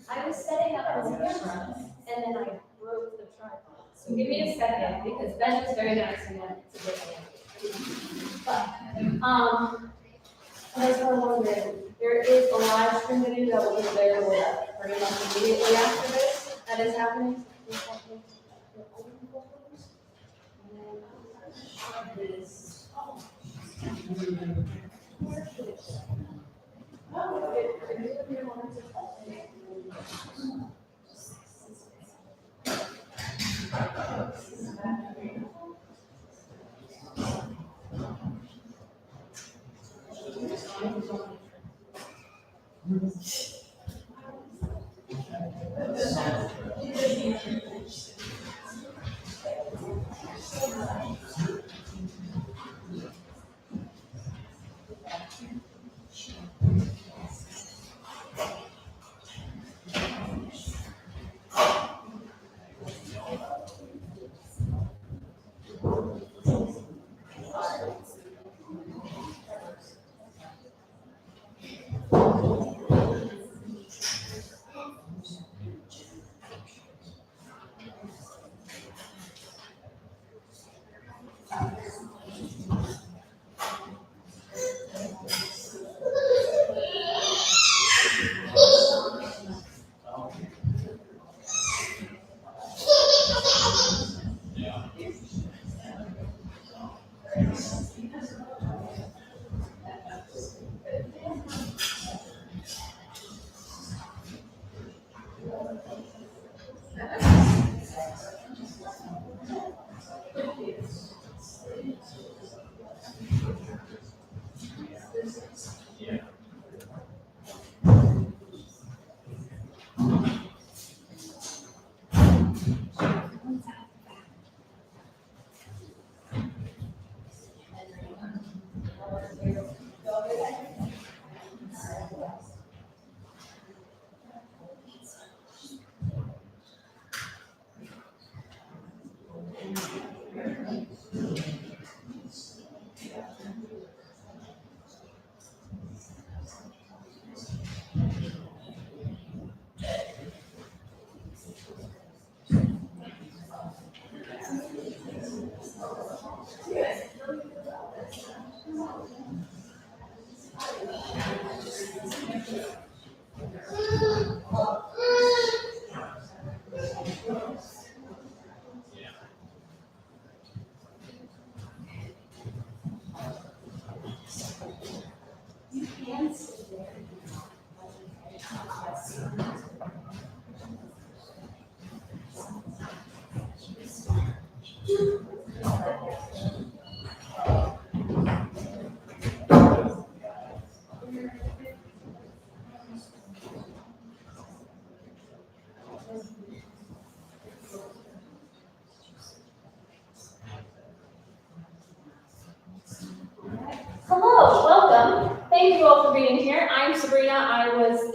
I was setting up this camera and then I broke the tripod. So give me a second because Ben is very nice and it's a bit late. But as for wondering, there is a live stream video that will be available pretty much immediately after this. That is happening.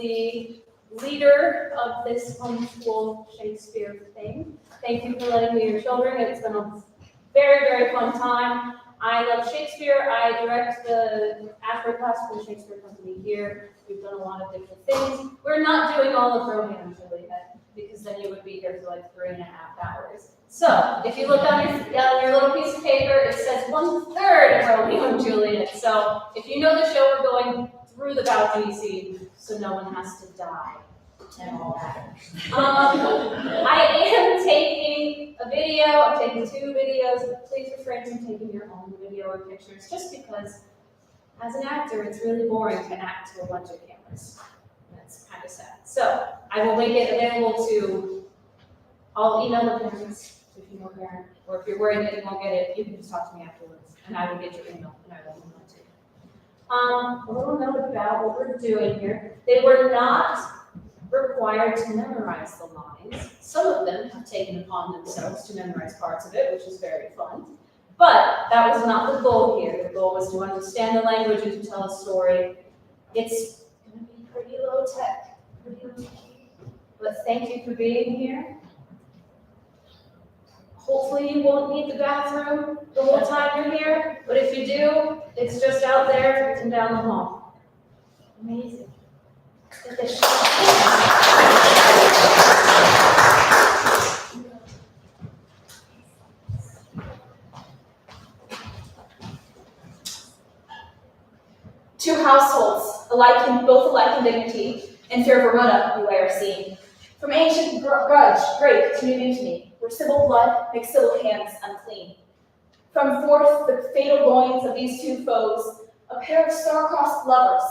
the leader of this homeschool Shakespeare thing. Thank you for letting me your children. It's been a very, very fun time. I love Shakespeare. I direct the after class for the Shakespeare Company here. We've done a lot of different things. We're not doing all of Romeo and Juliet because then you would be here for like 3.5 hours. So if you look on your little piece of paper, it says 1/3 of Romeo and Juliet. So if you know the show, we're going through the balcony scene, so no one has to die and all that. I am taking a video. I'm taking 2 videos. Please refrain from taking your own video or pictures, just because as an actor, it's really boring to act to a bunch of cameras. That's kind of sad. So I will make it available to all email the parents if you know a parent, or if you're worried that you won't get it, you can just talk to me afterwards, and I will get your email, and I will email it to you. A little note about what we're doing here. They were not required to memorize the lines. Some of them have taken upon themselves to memorize parts of it, which is very fun. But that was not the goal here. The goal was to understand the language and to tell a story. It's going to be pretty low tech, but thank you for being here. Hopefully you won't need the bathroom the whole time you're here, but if you do, it's just out there and down the hall. Amazing. Get this Two households, both alike in dignity, and fear of Ramona, you are seen. From ancient grudge, break to new mutiny, where civil blood makes civil hands unclean. From forth the fatal loins of these two foes, a pair of star-crossed lovers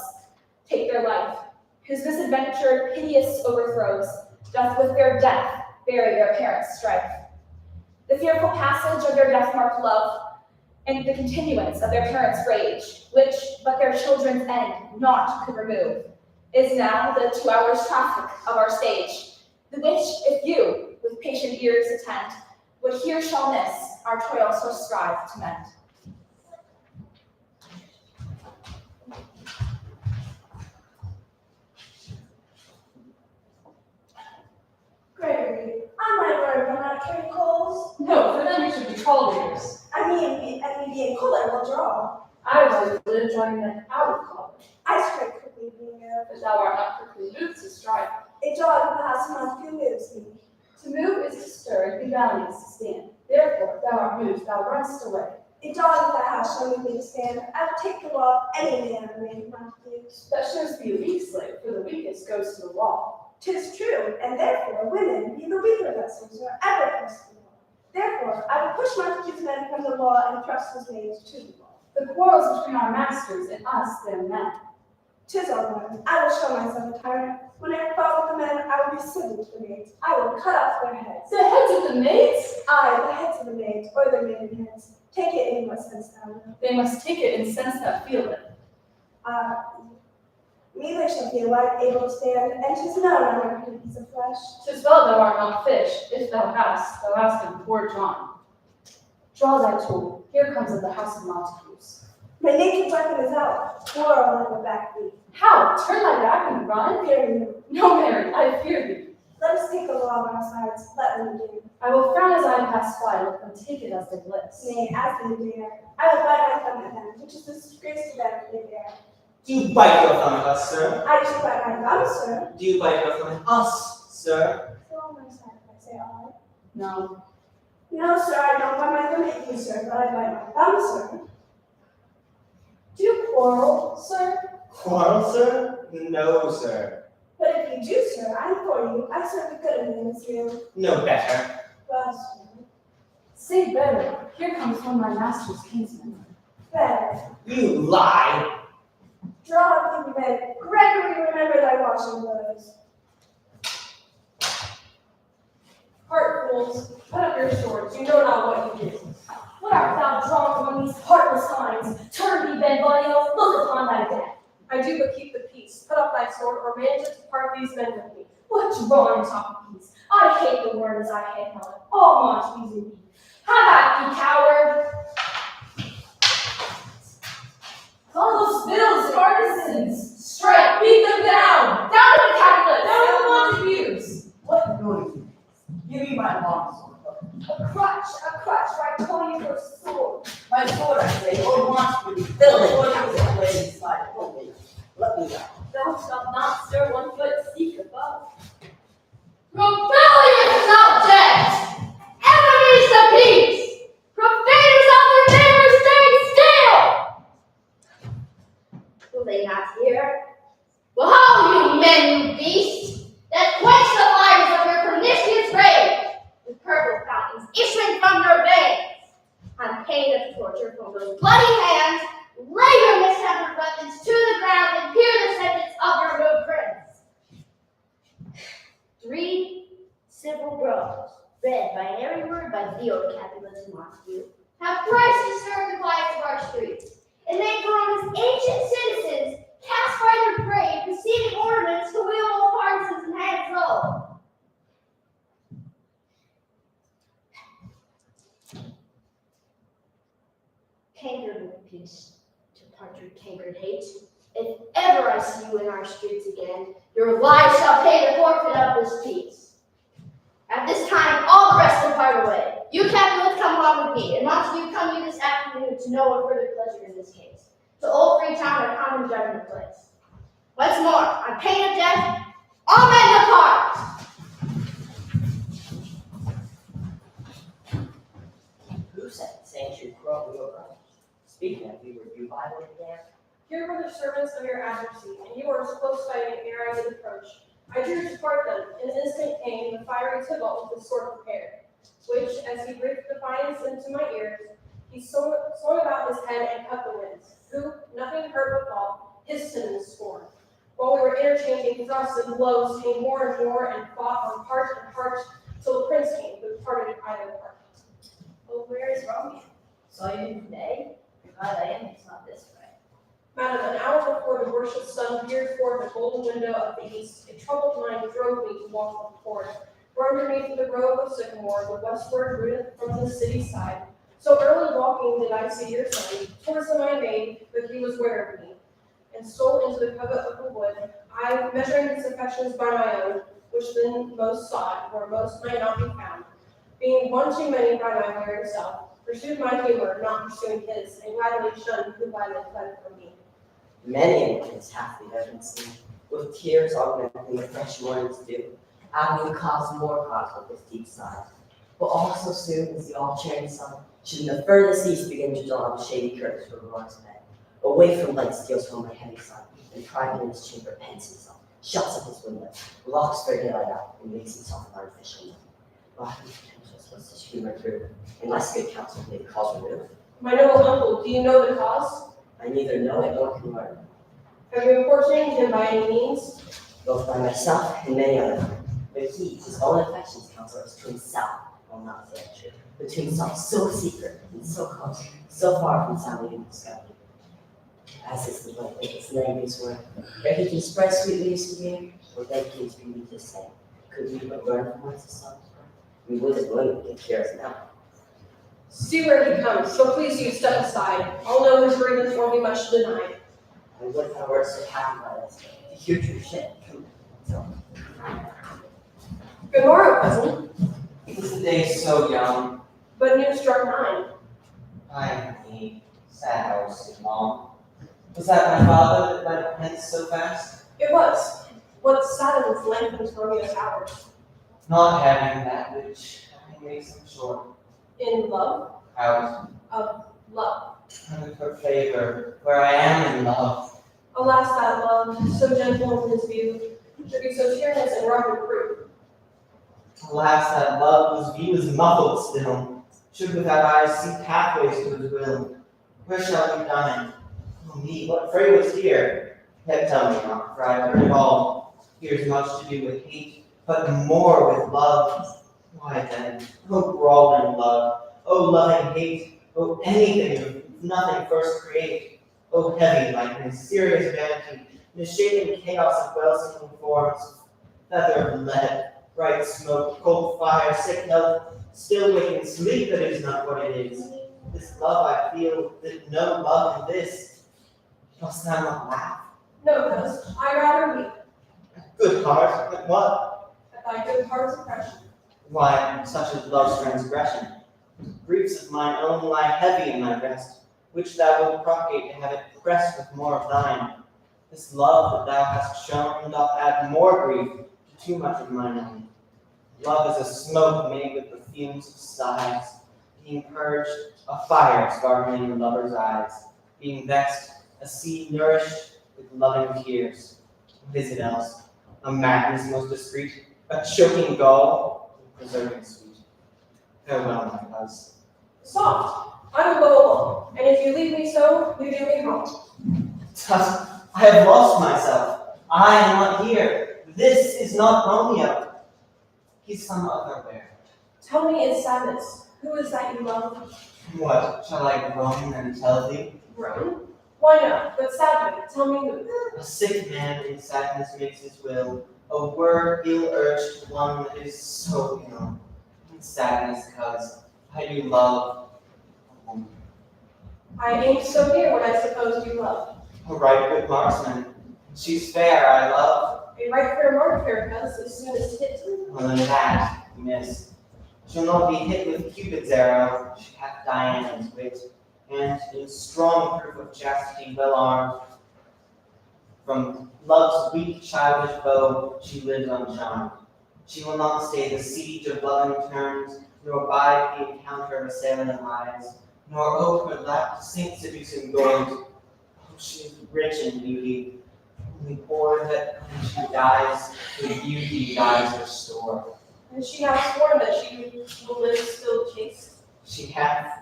take their life, whose misadventure hideous overthrows doth with their death bury their parents' strife. The fearful passage of their death-marked love, and the continuance of their parents' rage, which but their children's end naught could remove, is now the 2 hours traffic of our stage, the which, if you, with patient ears attend, would here shall miss our toil so strive to mend. Gregory, I might learn how to carry coals. No, for them you should be tall readers. I mean being colored will draw. I was with enjoyment out of college, I strike quickly being but thou art not quickly moved to strive. a dog pass must be moves me. To move is to stir, and be valiant is to stand. Therefore, thou art moved, thou runnest away. A dog in the house shall move me to stand. I will take the law of any man made my use. That shows thee a weak slave, for the weakest goes to the wall. 'Tis true, and therefore women be the weaker vessels or ever press the law. Therefore, I will push my kinsmen from the law and thrust his maids to the law. The quarrels between our masters and us, their men. 'Tis all right. I will show myself a tyrant. When I fall with the men, I will be civil to the maids. I will cut off their heads. The heads of the maids? Aye, the heads of the maids, or their maiden heads. Take it in what sense thou wilt. They must take it in sense that feel it. Me they shall feel like able to stand, and 'tis known I never eat a piece of flesh. 'Tis well thou art not fish, if thou hast him, poor John. Draw thy tool, here comes of the house of Montagues. My naked weapon is out, quarrel on the back beat. How? Turn thy back and run? Fear you. No, Mary, I fear thee. Let us take the law on our sides, let them do. I will frown as I pass by, let them take it as they list. Nay, as they dare. I will bite my thumb at them, which is a disgrace to them if they dare. Do you bite your thumb at us, sir? I do bite my thumb, sir. Do you bite your thumb at us, sir? So on my side, if I say I. No. No, sir, I don't bite my thumb at you, sir, but I bite my thumb, sir. Do you quarrel, sir? Quarrel, sir? No, sir. But if you do, sir, I'm for you. I serve a good man as you. No better. Well, sir, Say better, here comes one of my master's kinsmen. better. You lie. Draw of the men. Gregory, remember thy washing blows. Heart fools, put up your swords, you know not what you do. What art thou drawn from these heartless lines? Turn thee, Benvolio, look upon thy death. I do but keep the peace. Put up thy sword, or manage it to part these men with me. What drawn talk of peace? I hate the words, I hate Helen. All Montagues indeed. Have at thee, coward! Call those bills, partisans! Strike, beat them down! Down by the old Capulet and Montague, have thrice disturbed the quiet of our streets, and they grown as ancient citizens, cast by their prey, receiving ornaments to wheel old parsons and heads low. Cankered with peace, to partridge cankered hate. If ever I see you in our streets again, your lives shall pay the forfeit of this peace. At this time, all the rest depart away. You, Capulets, come along with me, and Montague, come you this afternoon to know of further pleasure in this case. To Old Freetown, our common judgment place. Once more, on pain of death, all men depart! Who said St. Jude Romeo and Juliet? Speaking of, you review Bible again? Here were the servants of your adversary, and you were as close by me ere I did approach. I drew to part them, and an instant came the fiery Tybalt with his sword prepared, which, as he breathed defiance into my ears, he swung about his head and cut the winds, who, nothing hurt withal, hissed him in scorn. While we were interchanging thrusts and blows, came more and more, and fought on part and part, till the prince came, who parted either part. Oh, where is Romeo? Saw you today? Glad I am, it's not this way. Madam, an hour before the worshiped sun peered forth the golden window of the east, a troubled mind drove me to walk before it. For underneath the grove of sycamore, the westward route from the city side. So early walking did I see your son, towards him I made, but he was ware of me, and stole into the covert of the wood, I measuring his affections by my own, which then most sought, where most might not be found. Being one too many by my weary self, pursued my humor, not pursuing his, and gladly shunned who gladly fled from me. Many a kiss hath the urgent seen, with tears augmenting the fresh morning's dew, adding cause more cause with his deep sighs. But all so soon as the all-cheering sun should in the furthest east begin to dawn, the shady curtains for Roy's bed. Away from light steals home my heavy sun, and private in his chamber pents himself, shuts up his window, locks their daylight out, and makes himself an artificial moon. Rocking pretentious was his humor through, and less good counsel made the cause remove. My noble uncle, do you know the cause? I neither know it nor can learn, Have you importuned him by any means? both by myself and many others. But he, his own affections counsel is to himself, will not say it true, but to himself so secret and so close, so far from sounding and discovery. As is the way its neighbors were, where he can spread sweet leaves to the air, or they can be the same. Could we but learn from whence the sun is born, we would as willingly give care as now. See where he comes, so please you step aside. I'll know his reasons won't be much denied. And with our words so happy by us, to hear true shit come. So, Good morrow, cousin. Is the day so young? But news struck 9. I need sad hours too long. Was that my father that went hence so fast? It was. What saddens lengthens Romeo's hours? Not having that which makes him short. In love? Out Of love. of her favor, where I am in love. Alas, that love, so gentle in his view, should be so tyrannous and rough and crude. Alas, that love whose view is muffled still, should without eyes see pathways to his will. Where shall we dine it? Oh me, what fray was here? Yet tell me not, for I have heard it all. Here's much to do with hate, but more with love. Why then, oh brawling love, oh loving hate, oh anything of nothing first create, oh heavy like in serious vanity, misshapen chaos of well-seen forms, feather of lead, bright smoke, cold fire, sick health, still waking sleep that is not what it is. This love I feel, that no love in this. Must thou not laugh? No, cousin, I rather weep Good heart, but what? at thy good heart's oppression. Why, such is love's transgression. Griefs of mine own lie heavy in my breast, which thou wilt propagate to have it pressed with more of thine. This love that thou hast shown doth add more grief to too much of mine own. Love is a smoke made with the fumes of sighs, being purged, a fire sparkling in the lover's eyes, being vexed, a sea nourished with loving tears. What is it else? A madness most discreet, a choking gall, preserving sweet. Farewell, my cuz. Soft, I will go along, and if you leave me so, you do me harm. Tut, I have lost myself. I am not here. This is not Romeo. He's some other where. Tell me in sadness, Who is that you love? What, shall I groan and tell thee? Rome? Why not? But sadly, tell me who. A sick man in sadness makes his will, a word ill-urged to one that is so ill. In sadness, cause I do love a woman. I aimed so near what I supposed you loved. A right good marksman. She's fair, I love. A right fair mark fair cuz as soon as hit. Well, in that, miss. She'll not be hit with Cupid's arrow, she hath Diana's wit, and in strong proof of chastity well armed, from love's weak childish bow she lives uncharmed. She will not stay the siege of loving terms, nor bide the encounter of assailing eyes, nor ope her lap to sink seducing gold. Oh, she is rich in beauty, only poor that when she dies, with beauty dies her store. And she hath sworn that she will live still chaste. She hath,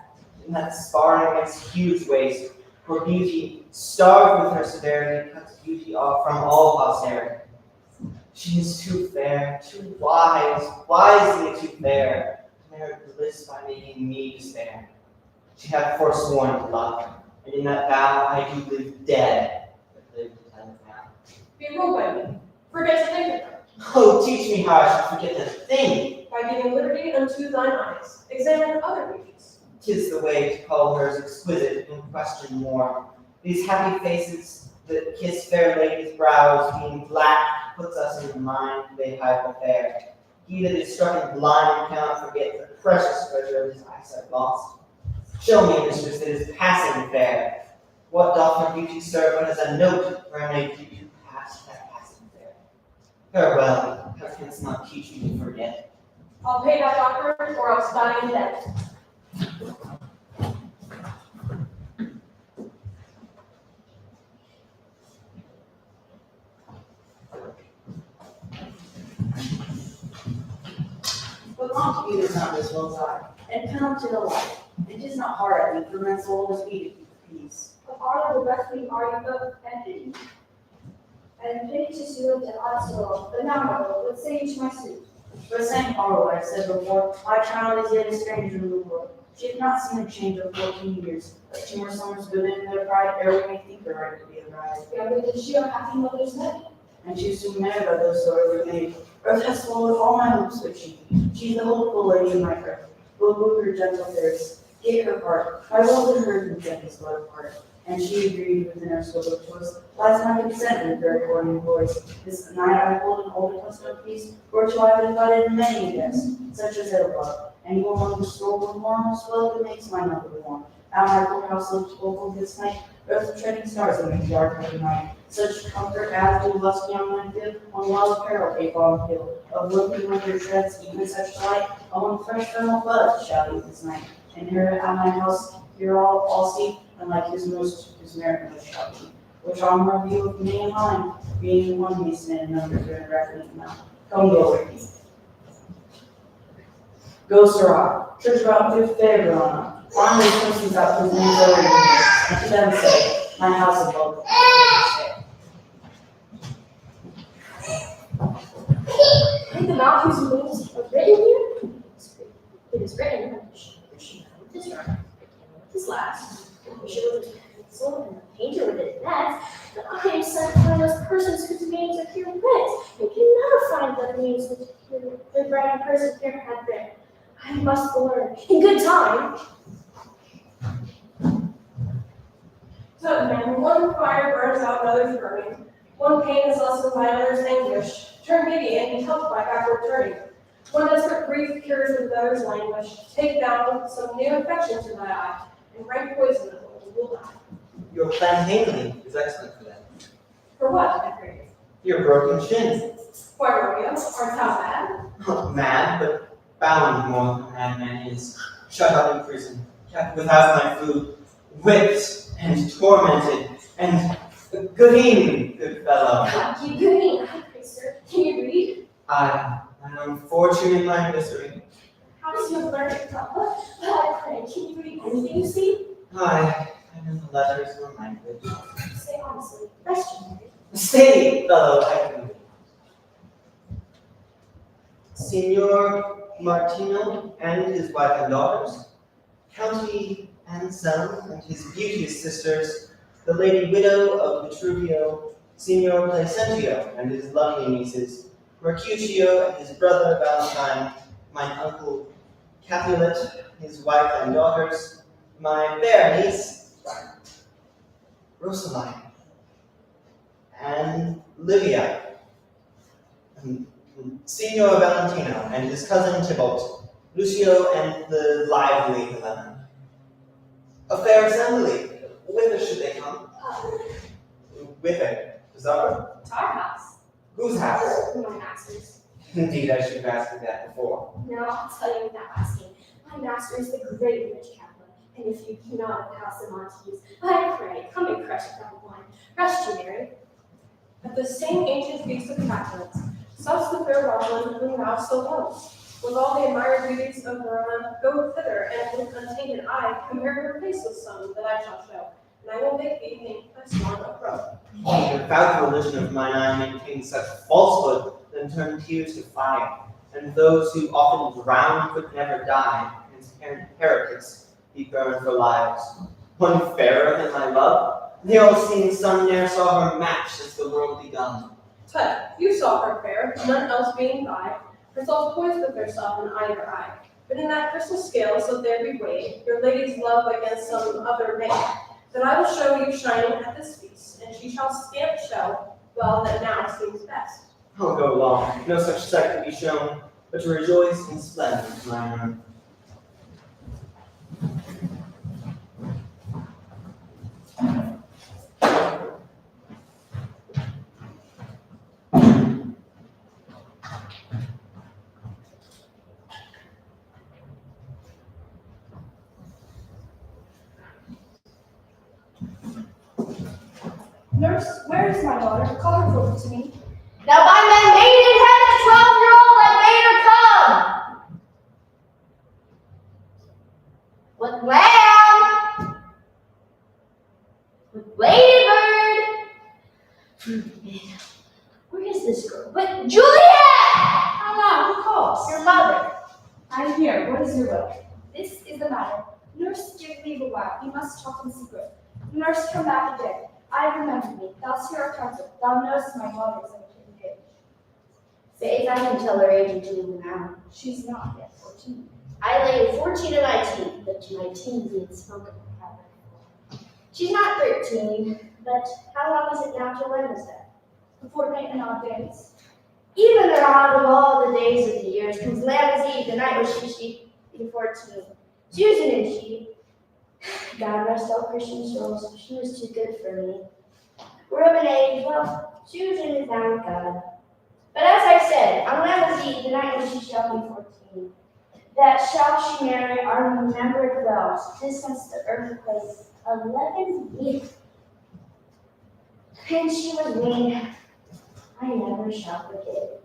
in that sparring against huge waste, for beauty, starved with her severity, cuts beauty off from all posterity. She is too fair, too wise, wisely too fair, to merit bliss by making me despair. She hath forsworn love, and in that vow I do live dead, but live to tell it now. Be ruled by me. Forget to think of her. Oh, teach me how I should forget to think. By giving liberty unto thine eyes. Examine other beauties. 'Tis the way to call hers exquisite and question more. These happy faces that kiss fair ladies' brows, being black, puts us in the mind they hide the fair. He that is struck blind cannot forget the precious treasure of his eyesight lost. Show me a mistress that is passing fair. What doth her beauty serve but as a note where I may keep you past that passing fair? Farewell, thou canst not teach me to forget. I'll pay that doctor or else die in debt. But Montague is not this world's eye, and come to the light. It is not hard, I think, for men's soul to speak of peace. Of all the wrestling are you both and pity. And pity to suit and also, but now, what say you to my suit? But saying all what I said before, my child is yet a stranger in the world. She hath not seen a change of 14 years, but 2 more summers good in their pride, ere we may think her right to be a bride. Younger than she, a happy mother's head. And she is soon married by those so early made. Earth has swallowed all my hopes but she's the hopeful lady in my heart. Will move her gentle face, give her heart. My will to her consent is but apart. And she agreed within her scope of choice. Lies my consent with her according voice. This night I hold an old custom of peace, whereto I have invited many guests, such as above. And you among the store with warm swell that makes my number warm. At my courthouse of vocal this night, earth treading stars that make dark of the night. Such comfort as do lusty on my field, on wild apparel cape on hill. Of looking winter treads, even such light, on fresh thermal buzz shall eat this night. And here at my house, here all see, and like his most, his merit most shall be. Which on her view of me and mine, being one may stand number during reckoning now. Come go with me. Go, Sirrah, church about good favor on her. Finally, persons out his names over here, and to them say, my house is welcome. Read the mouth whose names are written here. It is written in this round. This last. We should look at the pencil and the painter with it next. But I am sent by those persons whose names are here writ. I can never find the names which the writing person here had there. I must learn in good time. So then, one fire burns out another's burning. One pain is lessened by another's anguish. Turn giddy and be helped by backward turning. One desperate grief cures with another's languish. Take thou some new affection to thy eye, and rank poison that will die. Your plan Haley is excellent for that. For what, I pray? Your broken shin. Why, Romeo, art thou mad? Not mad, but bound more than a madman is. Shut up in prison, kept without my food, whipped and tormented, and good evening, good fellow. You good evening, I pray, sir. Can you read? I am fortune in my misery. How does you learn to tell? But I pray, can you read anything you see? I know the letters or language. Say honestly, best you read. Stay, fellow, I can read. Signor Martino and his wife and daughters, County Anselm and his beauteous sisters, the lady widow of Vitruvio, Signor Placentio and his lovely nieces, Mercutio and his brother Valentine, my uncle Capulet, his wife and daughters, my fair niece, Rosaline, and Livia, and Signor Valentino and his cousin Tybalt, Lucio and the lively Helena. A fair assembly. Whither should they come? Whither? Zara? To our house. Whose house? My master's. Indeed, I should have asked you that before. Now I'll tell you without asking. My master is the great rich Capulet, and if you cannot pass the Montagues, I pray, come and crush it down wine. Rest you, Mary. At the same ancient feast of Capulets, such the fair Rosalind whom thou so lovest. With all the admired beauties of Verona, go thither, and with untainted eye, compare her face with some that I shall show, and I will make thee think thy sworn approach. The devout religion of mine eye maintains such falsehood than turn tears to fire, and those who often drown could never die, transparent heretics be burned for lives. One fairer than my love, the all-seeing sun ne'er saw her match since the world begun. Tut, you saw her fair, none else being by, herself poised with herself in either eye. But in that crystal scale, so there be weighed, your lady's love against some other maid, that I will show you shining at this feast, and she shall scant show, well, that now seems best. I'll go long, no such sight to be shown, but to rejoice in splendor, my own. Nurse, where is my daughter? Call her forward to me. Now by my maiden head, a 12-year-old, I made her come. With lamb, with ladybird. Where is this girl? But Juliet! Hello, who calls? Your mother. I'm here. What is your will? This is the matter. Nurse, give me a while. We must talk in secret. Nurse, come back again. I remember me. Thou see our counsel. Thou knowest my daughter is in age. Faith, I can tell her age in you now. She's not yet 14. I lay 14 and 19, but to my teens being spoken of. She's not 13, but how long is it now till Wednesday? A fortnight and odd days. Even out of all the days of the years comes Lamb's Eve, the night when she be 14. Susan and she, God rest all Christian souls, she was too good for me. We're of an age, well, Susan is now with God. But as I said, on Lamb's Eve, the night when she shall be 14, that shall she marry our remembered vows, this since the earthquake 11 years. And she was weaned, I never shall forget.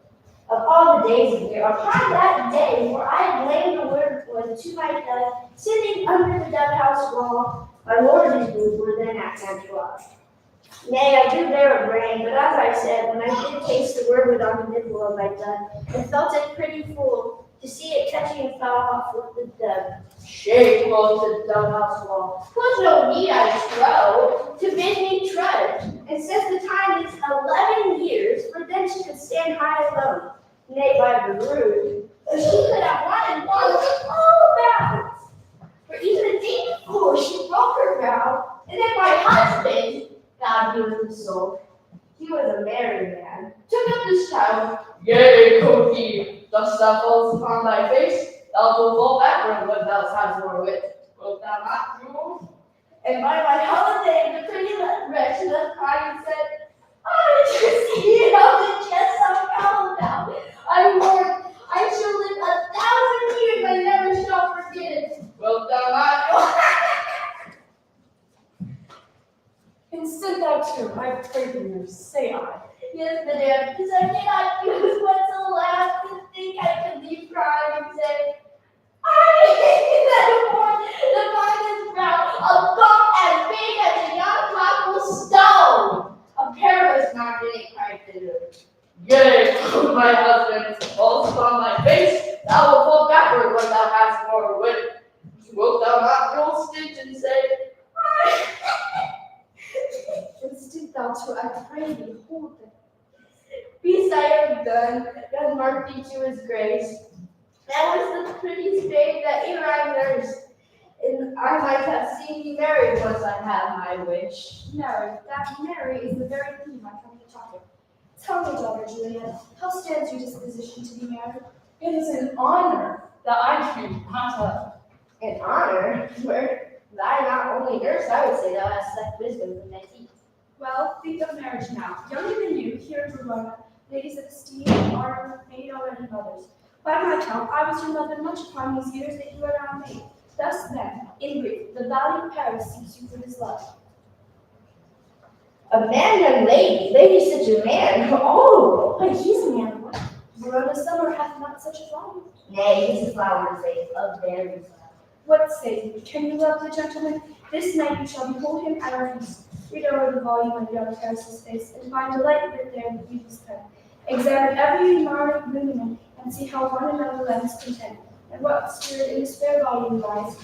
Of all the days of the year, upon that day where I blamed the word was to my death, sitting under the dove house wall, my lord and brood were then at Mantua. Nay, I do bear a brain, but as I said, when I did taste the word on the nipple of my dove, I felt it pretty full to see it catching and foul off with the dove. Shame rolled to the dove house wall. 'Twas no need I strove to bid me trudge, and since the time is 11 years, for then she could stand high alone. Nay, by the rood, she could have wanted one all bounds. For even the day before she broke her vow, and then my husband, God be with his soul, he was a married man, took up this child. Yea, quoth he, dost thou fall upon thy face? Thou wilt fall backward when thou hast more wit. Wilt thou not, Jewel? And by my holiday, the pretty wretch left crying and said, I just see how the chest of cow now. I warn, I shall live 1,000 years, I never shall forget it. Wilt thou not, Jewel? Consent thou too, I pray thee, nurse, say I. Yes, madame, because I cannot use what's allowed to think I could be proud and say, I that born the finest brown, a bump as big as a young cockle stone. A perilous mountain, cried the Yea, quoth my husband, fall upon thy face, thou wilt fall and Mark beat you his grace. That was the prettiest babe that ever I nursed. And I might have seen you married once I had my wish. No, that Mary is the very theme I come to talk of. Tell me, daughter Juliet, how stands your disposition to be married? It is an honor that I can not of. An honor, where I not only nurse, I would say thou hast sucked wisdom from thy teeth. Well, think of marriage now. Younger than you, here in Verona, ladies of esteem are made already mothers. By my count, I was your mother much upon these years that you are now made. Thus then, in brief, the valiant Paris seeks you for his love. A man and lady such a man. Oh, But he's a man, what? Verona summer hath not such a flower. nay, his flower is a very flower. What say you? Can you love the gentleman? This night you shall behold him at our feast. Read over the volume on young Paris's face, and find delight writ there with beauty's pen. Examine every marred lineament, and see how one another lends content, and what spirit in this fair volume lies.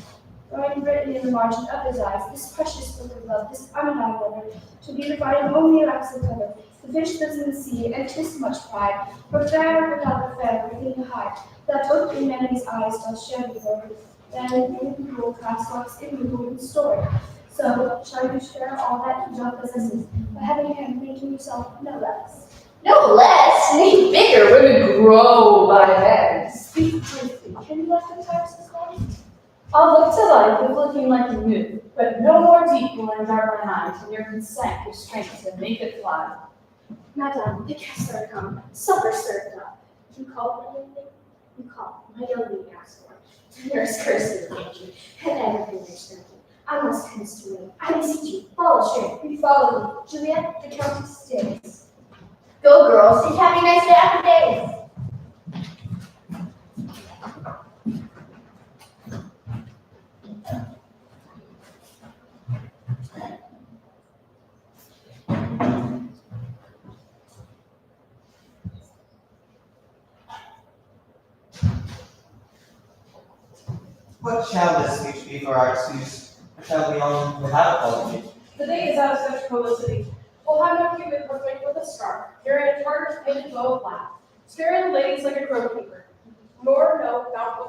Going written in the margin of his eyes, this precious book of love, this undying wonder, to be divided only lacks a cover. The fish lives in the sea, and 'tis much pride, for fair without the fair within the hide, that book in many's eyes does share the glory. Then in the cast locks in the golden story. So shall you share all that he doth possesses, by having him making yourself no less. No less, nay bigger, would grow by men. Speak briefly. Can you like the Paris's life? I'll look to life with looking like a moon, but no more deep will endark my eyes than your consent your strength to make it fly. Madame, the guests are come. Supper served up. You call me anything? You call. My young lady asked for it. Nurse cursed the danger, and everything there's drinking. I must hence to wait. I beseech you, follow straight. You follow me. Juliet, the Countess stays. Go girls, and have a nice day after days. What shall this speech be for our excuse? Or shall we on without apology? The day is out of such publicity. We'll have no Cupid perfect with a scarf, bearing a tartar's painted bow of black, scaring the ladies like a crow keeper. Nor no bountiful